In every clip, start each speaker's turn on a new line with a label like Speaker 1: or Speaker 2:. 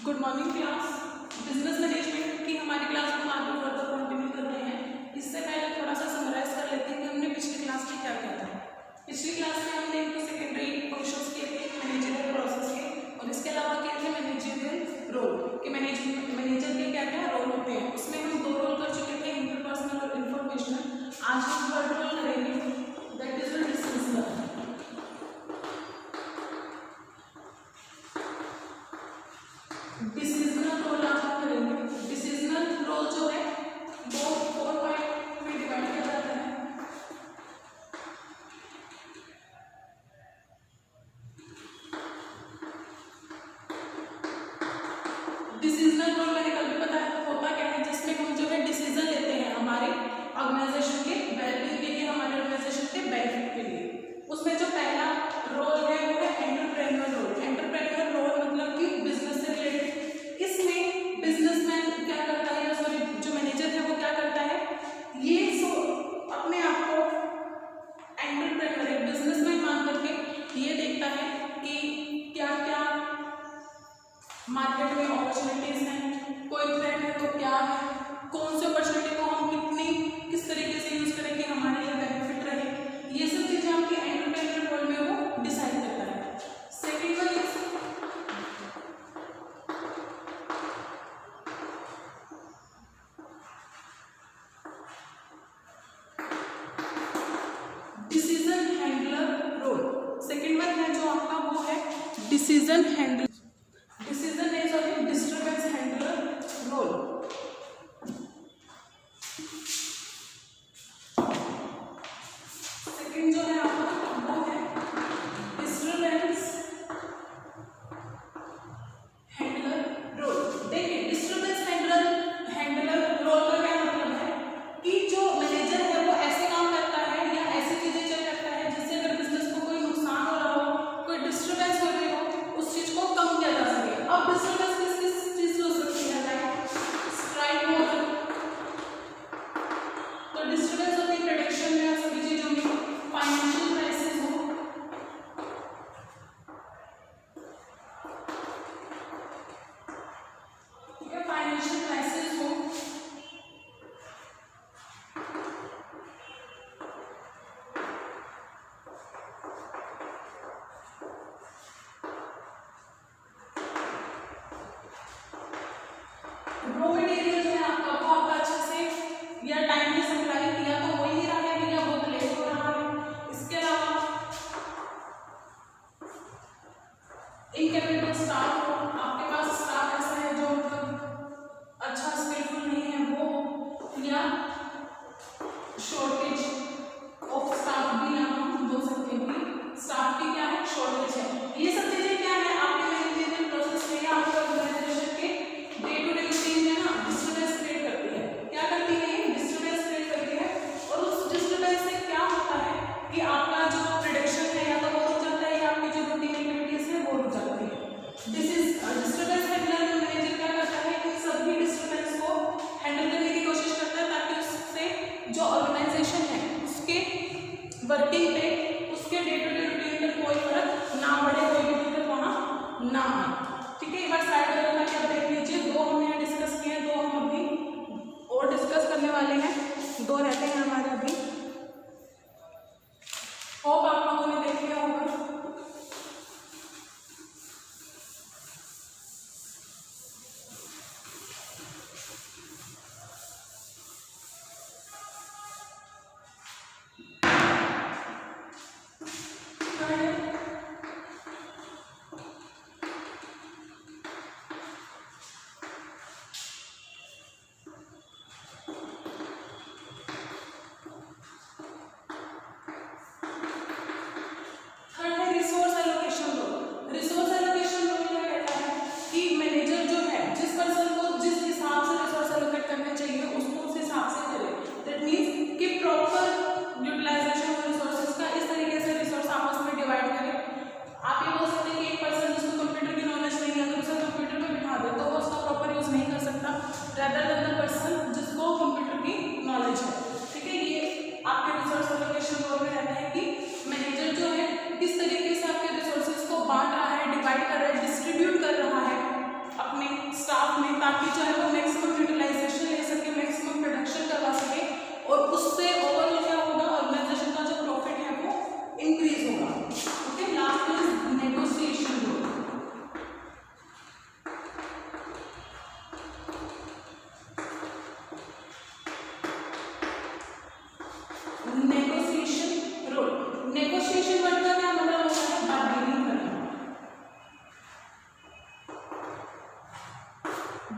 Speaker 1: Good morning class. Business management की हमारी class को आगे फर्दर कंटिन्यू कर रहे हैं। इससे पहले थोड़ा सा समराइज कर लेते हैं कि हमने पिछली क्लास में क्या किया था। पिछली क्लास में हमने इनको सेकेंडरी फंक्शंस किए थे मैनेजरियल प्रोसेस के, और इसके अलावा किए थे मैनेजरियल रोल कि मैनेजर के क्या क्या रोल होते हैं। उसमें हम दो रोल कर चुके थे, इंटरपर्सनल और इंफॉर्मेशनल। आज हम थर्ड रोल करेंगे, that is decisional. Decisional role आज हम करेंगे। डिसीजनल रोल जो है वो 4 पॉइंट में डिवाइड किया जाता है। डिसीजनल रोल मैंने कल भी बताया था होता क्या है, जिसमें हम जो है डिसीजन लेते हैं हमारे ऑर्गेनाइजेशन के वेलबींग के लिए, हमारे ऑर्गेनाइजेशन के बेनिफिट के लिए। उसमें जो पहला रोल है वो है एंटरप्रेन्योर रोल। एंटरप्रेन्योर रोल मतलब कि बिजनेस से रिलेटेड। इसमें बिजनेसमैन क्या करता है, या सॉरी जो मैनेजर है वो क्या करता है, ये अपने आप को एंटरप्रेन्योर एक बिजनेसमैन मान करके ये देखता है कि क्या क्या मार्केट में अपॉर्चुनिटीज हैं, कोई ट्रेंड है तो क्या है, कौन सी अपॉर्चुनिटी को हम किस तरीके से यूज करें कि हमारे लिए बेनिफिट रहे। ये सब चीजें आपके एंटरप्रेन्योर रोल में वो डिसाइड करता है। Second one is decision handler role. Second one है जो आपका वो है डिसीजन हैंडलर। डिसीजन है sorry disturbance handler role. Second जो है आपका वो है डिस्टर्बेंस हैंडलर रोल। देखिए डिस्टर्बेंस हैंडलर रोल का क्या मतलब है कि जो मैनेजर है वो ऐसे काम करता है या ऐसी चीजें चल करता है जिससे अगर बिजनेस को कोई नुकसान हो रहा हो, कोई डिस्टर्बेंस हो रही हो, उस चीज को कम किया जा सके। अब डिस्टर्बेंस किस किस चीज से हो सकती है, लाइक स्ट्राइक हो, तो डिस्टर्बेंस होती है प्रोडक्शन में, सभी चीजों में। फाइनेंशियल क्राइसिस हो, ठीक है, फाइनेंशियल क्राइसिस हो, रॉ मटेरियल जो है आपका वो आपका अच्छे से या टाइम की सप्लाई किया तो हो ही नहीं रहा है भैया, बहुत लेट हो रहा है। इसके अलावा इनकैपेबल स्टाफ हो, आपके पास स्टाफ ऐसा है जो मतलब अच्छा स्किलफुल नहीं है वो हो, या शॉर्टेज ऑफ स्टाफ भी यहाँ हम बोल सकते हैं कि स्टाफ की क्या है शॉर्टेज है। ये सब चीजें क्या है आपके मैनेजरियल प्रोसेस में या आपके ऑर्गेनाइजेशन के डे टू डे रूटीन में ना डिस्टर्बेंस क्रिएट करती है। क्या करती है, ये डिस्टर्बेंस क्रिएट करती है, और उस डिस्टर्बेंस से क्या होता है कि आपका जो प्रोडक्शन है या तो वो रुक जाता है, या आपकी जो रूटीन एक्टिविटीज है वो रुक जाती है। This is disturbance handler. Manager क्या करता है, इन सभी डिस्टर्बेंस को हैंडल करने की कोशिश करता है ताकि उससे जो ऑर्गेनाइजेशन है उसके वर्किंग पे, उसके डे टू डे रूटीन पे कोई फर्क ना पड़े, कोई भी दिक्कत वहां ना आए। ठीक है, एक बार साइड वाले में क्या देख लीजिए, दो हमने यहाँ डिस्कस किए, दो हम अभी और डिस्कस करने वाले हैं, दो रहते हैं हमारे अभी। होप आप लोगों ने देख लिया होगा।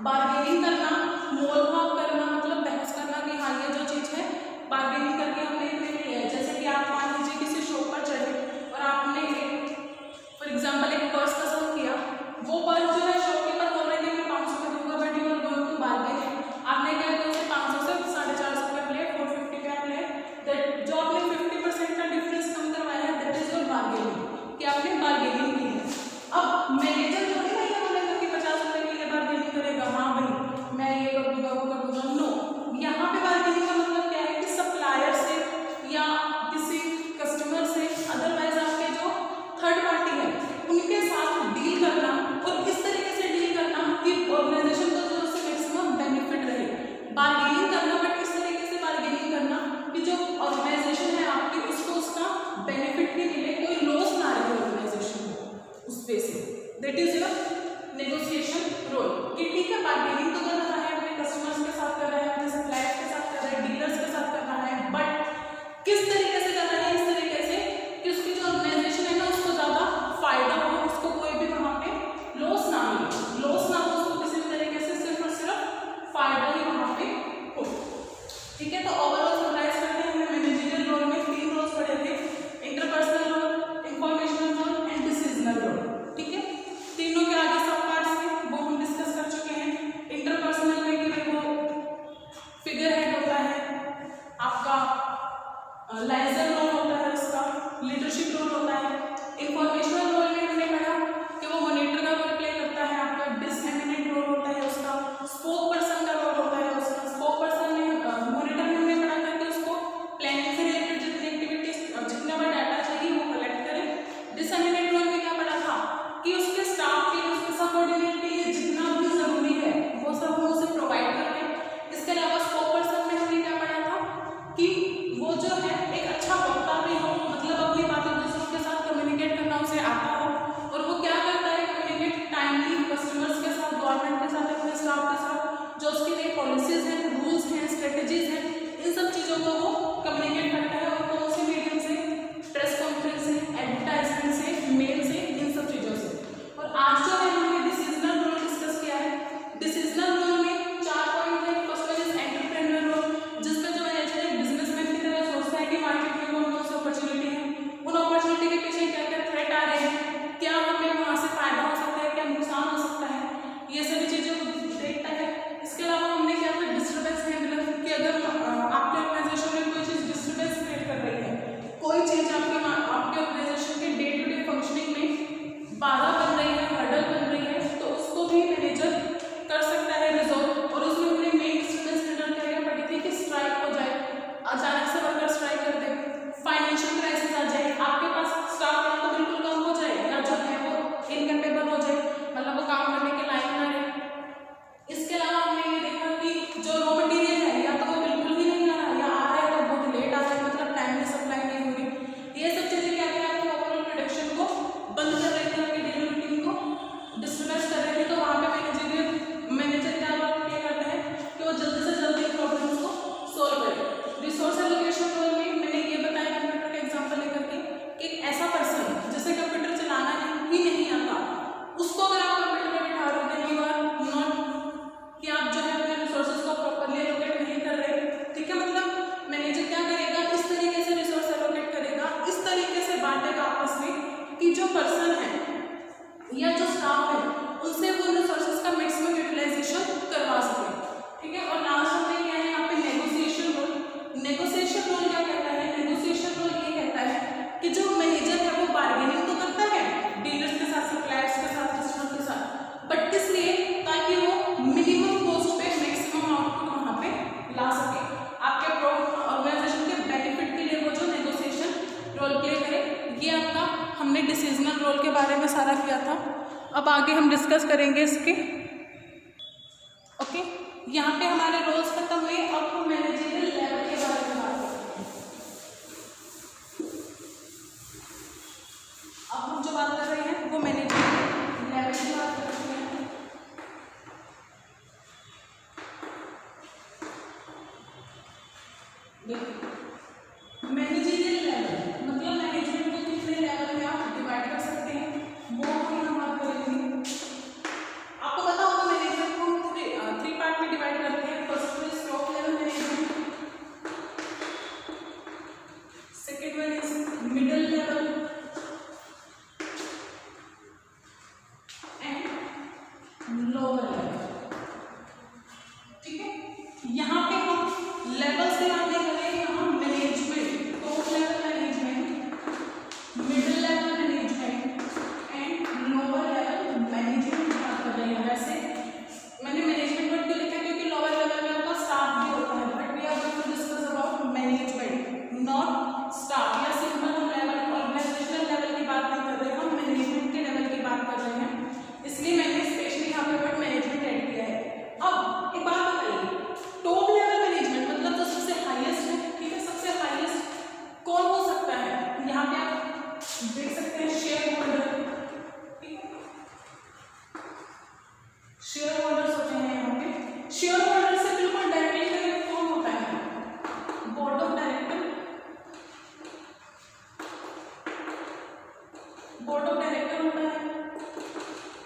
Speaker 1: बार्गेनिंग करना, मोल भाव करना, मतलब बहस करना कि हाँ ये जो चीज़ है बार्गेनिंग करके हमने इतने में लिया है। जैसे कि आप मान लीजिए किसी शॉप पर चढ़े और आपने फॉर एग्जाम्पल एक पर्स पसंद किया, वो पर्स जो है शॉपकीपर बोल रहे थे मैं 500 में दूंगा, but you are going to bargain, आपने क्या किया उसे 500 से 450 पे ले, 450 पे ले, दैट जो आपने 50% का डिफरेंस कम करवाया है, दैट इज योर बार्गेनिंग, कि आपने बार्गेनिंग की है। अब मैनेजर थोड़ी ना ये बोलेगा कि 50 रुपए के लिए बार्गेनिंग करेगा, हाँ भाई मैं ये कर दूंगा वो कर दूंगा, नो। यहाँ पे बार्गेनिंग का मतलब क्या है कि सप्लायर से या किसी कस्टमर से, अदरवाइज आपके जो थर्ड पार्टी है उनके साथ डील करना, और इस तरीके से डील करना कि ऑर्गेनाइजेशन को जो उससे मैक्सिमम बेनिफिट रहे। बार्गेनिंग करना, बट इस तरीके से बार्गेनिंग करना कि जो ऑर्गेनाइजेशन है आपकी उसको उसका बेनिफिट भी मिले, कोई लॉस ना रहे ऑर्गेनाइजेशन को उस पे से, that is your negotiation role. कि ठीक है बार्गेनिंग तो कर रहा है, अपने कस्टमर्स के साथ कर रहा है, अपने सप्लायर्स के साथ कर रहा है, डीलर्स के साथ कर रहा है, बट किस तरीके से कर रहा है, इस तरीके से कि उसकी जो ऑर्गेनाइजेशन है ना उसको ज्यादा फायदा हो, उसको कोई भी वहां पे लॉस ना मिले, लॉस ना हो, उसको किसी तरीके से सिर्फ और सिर्फ फायदा ही वहां पे हो। ठीक है, तो ओवरऑल समराइज करते हैं, हमने मैनेजरियल रोल में 3 रोल्स पढ़े थे, interpersonal role, informational role and decisional role. ठीक है, तीनों के आगे सब पार्ट्स थे वो हम डिस्कस कर चुके हैं। इंटरपर्सनल में कि देखो फिगर हेड होता है आपका, लाइजर रोल होता है उसका, लीडरशिप रोल होता है। इंफॉर्मेशनल रोल में हमने पढ़ा कि वो मॉनिटर का रोल प्ले करता है, आपका डिसएमिनेट रोल होता है उसका, स्पोक पर्सन का रोल होता है उसका। स्पोक पर्सन में मॉनिटर में हमने पढ़ा था कि उसको प्लानिंग से रिलेटेड जितनी एक्टिविटीज, जितना भी डाटा चाहिए वो कलेक्ट करे। डिसएमिनेट रोल में क्या पढ़ा था कि उसके स्टाफ के लिए, उसके सबऑर्डिनेट के लिए जितना भी जरूरी है वो सब वो उसे प्रोवाइड कर रहे हैं। इसके अलावा स्पोक पर्सन में हमने क्या पढ़ा था कि वो जो है एक अच्छा वक्ता भी हो, मतलब अपनी बातें दूसरों के साथ कम्युनिकेट करना उसे आता हो, और वो क्या करता है कम्युनिकेट टाइमली कस्टमर्स के साथ, गवर्नमेंट के साथ, अपने स्टाफ के साथ, जो उसके लिए पॉलिसीज हैं, रूल्स हैं, स्ट्रेटेजीज हैं, इन सब चीज़ों को वो कम्युनिकेट करता है, और कौन से मीडियम से, प्रेस कॉन्फ्रेंस से, एडवर्टाइजमेंट से, मेल से, इन सब चीज़ों से। और आज जो है हमने डिसीजनल रोल डिस्कस किया है। डिसीजनल रोल में 4 पॉइंट है। First one is entrepreneur role, जिसमें जो मैनेजर एक बिजनेसमैन की तरह सोचता है कि मार्केट में कौन कौन सी अपॉर्चुनिटी है, उन अपॉर्चुनिटी के पीछे क्या क्या थ्रेट आ रहे हैं, क्या हमें वहाँ से फायदा हो सकता है, क्या नुकसान हो सकता है, ये सभी चीज़ें देखता है। इसके अलावा हमने क्या था डिस्टर्बेंस हैंडलर, कि अगर आपके ऑर्गेनाइजेशन में कोई चीज़ डिस्टर्बेंस क्रिएट कर रही है, कोई चीज़ आपके ऑर्गेनाइजेशन के डे टू डे फंक्शनिंग में बाधा बन रही है, हर्डल बन रही है, तो उसको भी मैनेजर कर सकता है रिजॉल्व। और उसमें हमने मेन डिस्टर्बेंस हैंडल करके पढ़ी थी कि स्ट्राइक हो जाए, अचानक से वर्कर स्ट्राइक कर दे, फाइनेंशियल क्राइसिस आ जाए, आपके पास स्टाफ या तो बिल्कुल कम हो जाए, या जो है वो इनकैपेबल हो जाए, मतलब वो काम करने के लायक ना रहे। इसके अलावा हमने ये देखा कि जो रॉ मटेरियल है या तो वो बिल्कुल ही नहीं आ रहा, या आ रहा है तो बहुत लेट आ रहा है, मतलब टाइम में सप्लाई नहीं हो रही। ये सब चीज़ें क्या क्या आपकी ओवरऑल प्रोडक्शन को बंद कर रही थी, आपकी डेली रूटीन को डिस्टर्बेंस कर रही थी। तो वहाँ पे मैनेजर क्या रोल प्ले करता है कि वो जल्दी से जल्दी प्रॉब्लम्स को सोल्व करे। रिसोर्स एलोकेशन रोल में मैंने ये बताया कंप्यूटर का एग्जाम्पल लेकर के कि एक ऐसा पर्सन जिसे कंप्यूटर चलाना ही नहीं आता, उसको अगर आप कंप्यूटर में बिठा रहे हो, यू आर नॉट, कि आप जो है अपने रिसोर्सेज को प्रॉपरली एलोकेट नहीं कर रहे। ठीक है, मतलब मैनेजर क्या करेगा, इस तरीके से रिसोर्स एलोकेट करेगा, इस तरीके से बांटेगा आपस में कि जो पर्सन है या जो स्टाफ है उनसे वो रिसोर्सेज का मैक्सिमम यूटिलाइजेशन करवा सके। ठीक है, और लास्ट हमने क्या है यहाँ पे नेगोशिएशन रोल। नेगोशिएशन रोल क्या कहता है, नेगोशिएशन रोल ये कहता है कि जो मैनेजर है वो बार्गेनिंग तो करता है डीलर्स के साथ, सप्लायर्स के साथ, कस्टमर के साथ, बट इसलिए ताकि वो मिनिमम कॉस्ट पे मैक्सिमम आउटपुट वहाँ पे ला सके, आपके ऑर्गेनाइजेशन के बेनिफिट के लिए वो जो नेगोशिएशन रोल प्ले करे। ये आपका हमने डिसीजनल रोल के बारे में सारा किया था। अब आगे हम डिस्कस करेंगे इसके। ओके, यहाँ पे हमारे रोल्स खत्म हुए, अब हम मैनेजरियल लेवल के बारे में बात करते हैं। अब हम जो बात कर रहे हैं वो मैनेजरियल लेवल की बात कर रहे हैं। मैनेजरियल लेवल मतलब मैनेजमेंट को कितने लेवल में आप डिवाइड कर सकते हैं, वो हम बात करेंगे। आपको पता होगा मैनेजमेंट को पूरे लोअर लेवल, ठीक है। यहाँ पे हम लेवल से याद नहीं करेंगे, यहाँ management, top level management, middle level management and lower level management की बात कर रहे हैं। वैसे मैंने मैनेजमेंट वर्ड क्यों लिखा, क्योंकि लोअर लेवल में आपका स्टाफ भी होता है, but we are going to discuss about management not staff. या सिंपल हम लेवल ऑर्गेनाइजेशनल लेवल की बात नहीं कर रहे, हम मैनेजमेंट के लेवल की बात कर रहे हैं, इसलिए मैंने स्पेशली यहाँ पे वर्ड मैनेजमेंट ऐड किया है। अब एक बात बताइए, टॉप लेवल मैनेजमेंट मतलब जो सबसे हाईएस्ट है, ठीक है, सबसे हाईएस्ट कौन हो सकता है? यहाँ पे आप देख सकते हैं शेयर होल्डर, ठीक है, शेयर होल्डर्स होते हैं यहाँ पे। शेयर होल्डर से बिल्कुल डायरेक्टली कनेक्ट कौन होता है? Board of director, board of director होता है,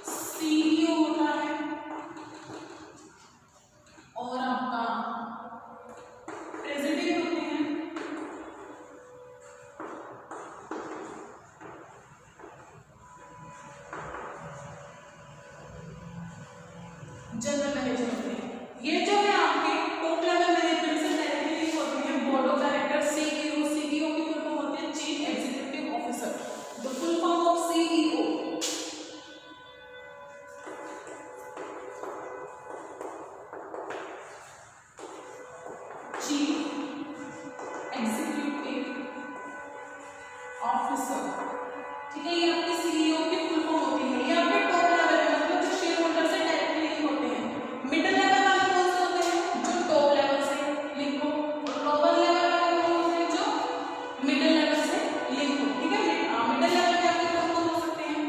Speaker 1: सीईओ होता है और आपका प्रेसिडेंट होते हैं, जनरल मैनेजर होते हैं। ये जो है आपके टॉप लेवल मैनेजमेंट से डायरेक्टली लिंक होते हैं। Board of director, CEO, CEO की फुल फॉर्म होती है chief executive officer. The full form of CEO, chief executive officer, ठीक है, ये आपकी सीईओ की फुल फॉर्म होती है। ये आपके टॉप लेवल में मतलब जो शेयर होल्डर से डायरेक्टली लिंक होते हैं। मिडिल लेवल वाले कौन से होते हैं? जो टॉप लेवल से लिंक हो, और लोअर लेवल वाले कौन होते हैं? जो मिडिल लेवल से लिंक हो, ठीक है। मिडिल लेवल के आपके कौन हो सकते हैं?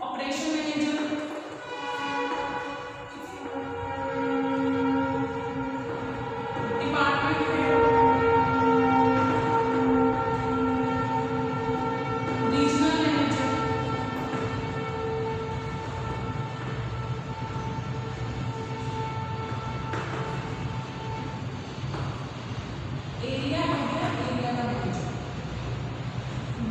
Speaker 1: Operation manager, department head, regional manager, area manager, area का मैनेजर।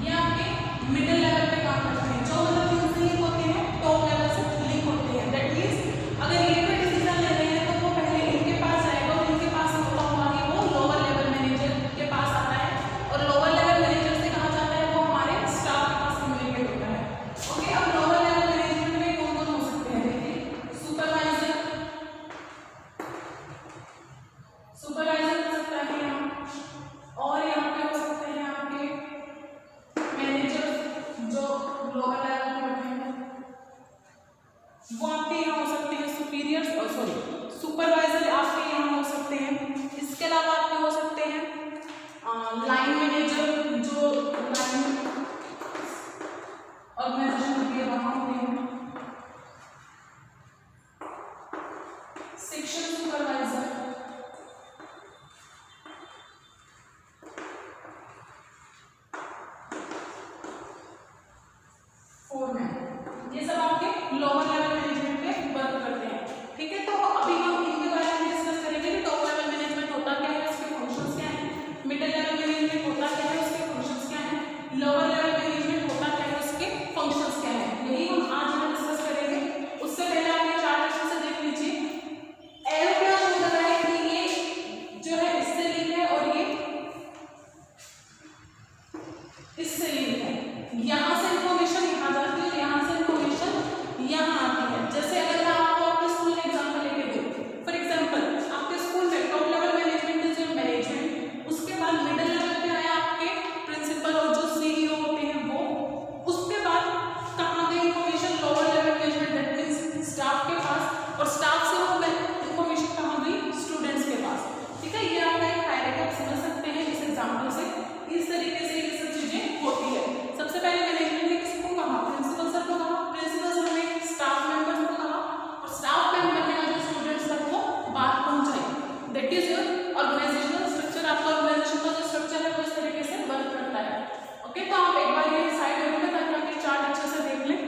Speaker 1: ये आपके मिडिल लेवल पे काम करते हैं, जो मतलब इनसे लिंक होते हैं, टॉप लेवल से लिंक होते हैं। दैट मींस अगर ये कोई डिसीजन ले रहे हैं तो वो पहले इनके पास जाएगा और इनके पास होता हुआ कि वो लोअर लेवल मैनेजर के पास आता है, और लोअर लेवल मैनेजर से कहाँ जाता है? वो हमारे स्टाफ के पास कम्युनिकेट होता है। ओके, अब लोअर लेवल मैनेजमेंट में कौन कौन हो सकते हैं? देखिए, सुपरवाइजर, सुपरवाइजर हो सकता है यहाँ, और यहाँ पे हो सकते हैं आपके मैनेजर जो लोअर लेवल पे होते हैं, वो आपके यहाँ हो सकते हैं सुपीरियर्स, और सॉरी सुपरवाइजर आपके यहाँ हो सकते हैं। इसके अलावा आपके हो सकते हैं लाइन मैनेजर, जो लाइन ऑर्गेनाइजेशन होती है वहाँ होते हैं, सेक्शन सुपरवाइजर, फोरमैन, ये सब आपके लोअर लेवल मैनेजमेंट पे वर्क करते हैं, ठीक है। तो अभी हम इनके बारे में डिस्कस करेंगे कि टॉप लेवल मैनेजमेंट होता क्या है, उसके फंक्शंस क्या हैं, मिडिल लेवल मैनेजमेंट होता क्या है, उसके फंक्शंस क्या हैं, लोअर लेवल मैनेजमेंट होता क्या है, उसके फंक्शंस क्या हैं, यही हम आज यहाँ डिस्कस करेंगे। उससे पहले आप ये चार्ट अच्छे से देख लीजिए। एरो क्या शो कर रहा है कि ये जो है इससे लिंक है और ये इससे लिंक है। यहाँ से इंफॉर्मेशन यहाँ जाती है और यहाँ से इंफॉर्मेशन यहाँ आती है। जैसे अगर मैं आपको आपके स्कूल में एग्जाम्पल लेके दूँ, फॉर एग्जाम्पल आपके स्कूल में top level management is your management, उसके बाद मिडिल लेवल पे आया आपके प्रिंसिपल और जो सीईओ होते हैं वो, उसके बाद कहाँ गई information? Lower level management, that means staff के पास, और स्टाफ से वो इंफॉर्मेशन कहाँ गई? स्टूडेंट्स के पास, ठीक है। ये आपका एक हायरार्की आप समझ सकते हैं इस एग्जाम्पल से। इस तरीके से ये सब चीजें होती है। सबसे पहले मैनेजमेंट ने किसको कहा? प्रिंसिपल सर को कहा, प्रिंसिपल सर ने स्टाफ मेंबर्स को कहा, और स्टाफ मेंबर ने जो स्टूडेंट्स तक वो बात पहुंचाई। That is your organisational structure. आपका ऑर्गेनाइजेशन का जो स्ट्रक्चर है वो इस तरीके से वर्क करता है। ओके, तो आप एक बार ये साइड में रखें ताकि आप ये चार्ट अच्छे से देख लें,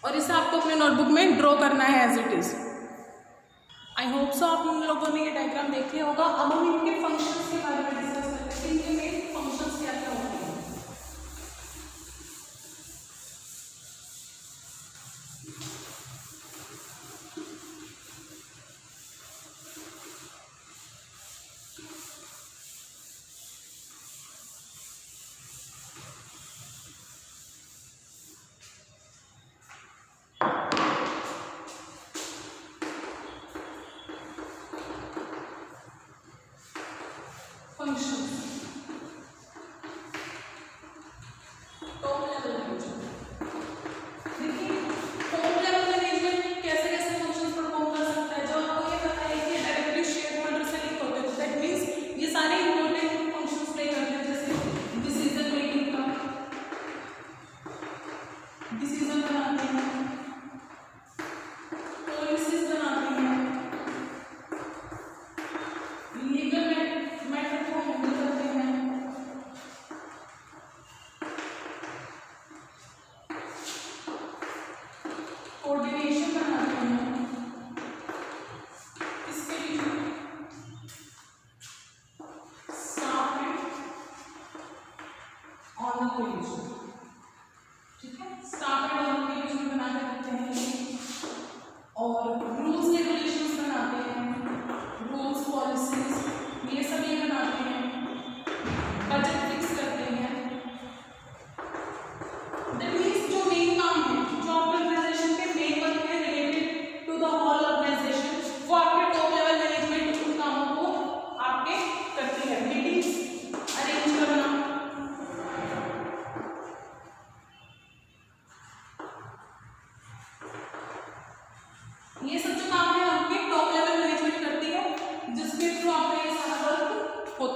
Speaker 1: और इसे आपको अपने नोटबुक में ड्रॉ करना है as it is. I hope so आप उन लोगों ने ये डायग्राम देख लिया होगा। अब हम इनके फंक्शंस के बारे में डिस्कस करते हैं, इनके मेन फंक्शंस क्या क्या होते हैं।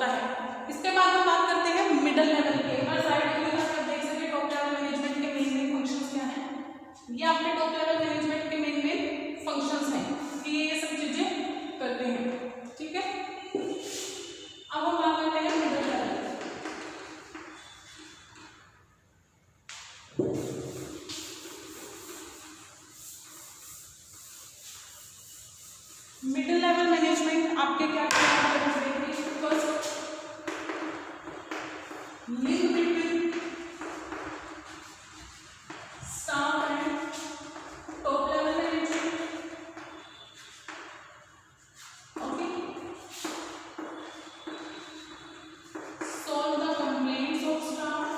Speaker 1: होता है। इसके बाद हम बात करते हैं मिडिल लेवल के। हर साइड में आप देख सकते टॉप लेवल मैनेजमेंट के मेन फंक्शंस क्या हैं। ये आपके टॉप लेवल मैनेजमेंट के मेन फंक्शंस हैं कि ये सब चीजें करते हैं, ठीक है। अब हम बात करते हैं middle level. Middle level management आपके क्या first link between staff and top level management, okay. Solve the complaints of staff,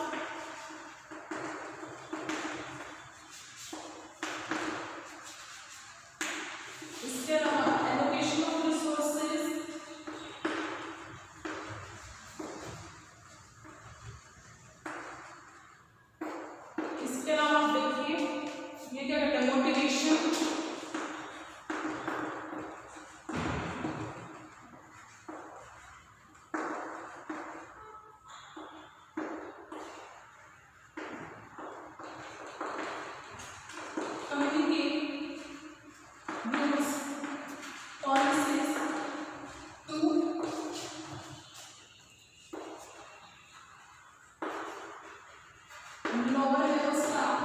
Speaker 1: इसके अलावा एलोकेशन ऑफ रिसोर्सेज, इसके अलावा आप देखिए ये क्या कहते हैं motivation, communicate rules policies to lower level staff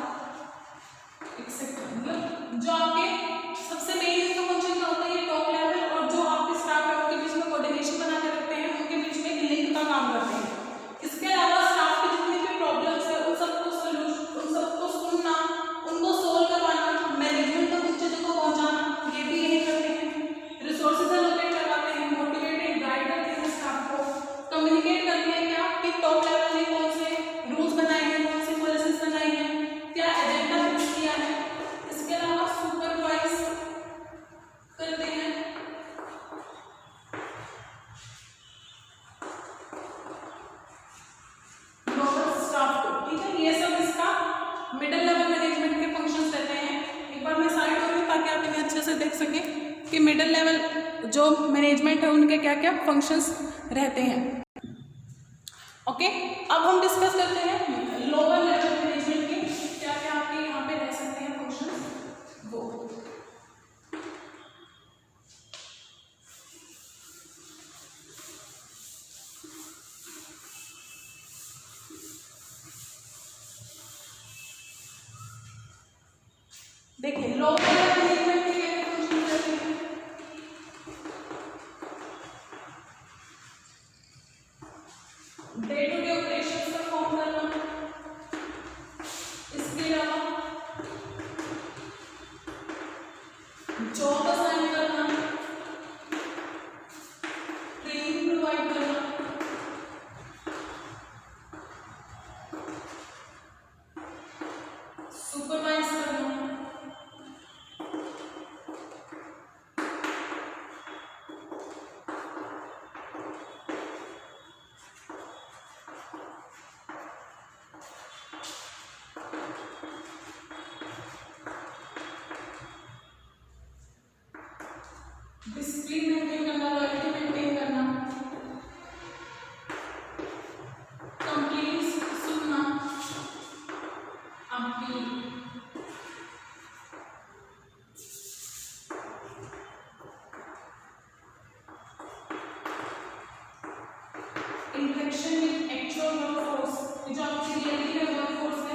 Speaker 1: etcetera. मतलब जो आपके सबसे मेन इसका फंक्शन क्या होता है, ये टॉप लेवल और जो आपके स्टाफ है उनके बीच में कोऑर्डिनेशन बना के रखते हैं, उनके बीच में एक लिंक का काम करते हैं। इसके अलावा स्टाफ की जितनी भी प्रॉब्लम्स है उन सबको सुनना, उनको सोल्व करवाना, मैनेजमेंट तक उन चीजों को पहुंचाना, ये भी यही करते हैं। रिसोर्सेज एलोकेट करवाते हैं, मोटिवेट एंड गाइड करते हैं स्टाफ को, कम्युनिकेट करते हैं क्या कि टॉप लेवल ने कौन से रूल्स बनाए हैं, कौन सी पॉलिसीज बनाई हैं, क्या एजेंडा फिक्स किया है। इसके अलावा सुपरवाइज करते हैं, लोअर स्टाफ को, ठीक है। ये सब इसका मिडिल लेवल मैनेजमेंट के फंक्शंस रहते हैं। एक बार मैं साइड हो गई ताकि आप इन्हें अच्छे से देख सकें कि मिडिल लेवल जो मैनेजमेंट है उनके क्या क्या फंक्शंस रहते हैं, ओके। अब हम डिस्कस करते हैं लोअर लेवल मैनेजमेंट के क्या क्या आपके यहाँ पे रह सकते हैं फंक्शंस वो। देखिए लोअर लेवल मैनेजमेंट के क्या फंक्शंस रहते हैं। Day to day operations perform करना, इसके अलावा जॉब असाइन करना, ट्रेनिंग प्रोवाइड करना, सुपरवाइज करना, डिसिप्लिन मेंटेन करना, लॉयल्टी मेंटेन करना, कंप्लेंट्स सुनना आपकी, इंटरेक्शन विद एक्चुअल वर्कफोर्स, जो आपकी रियलिटी में वर्कफोर्स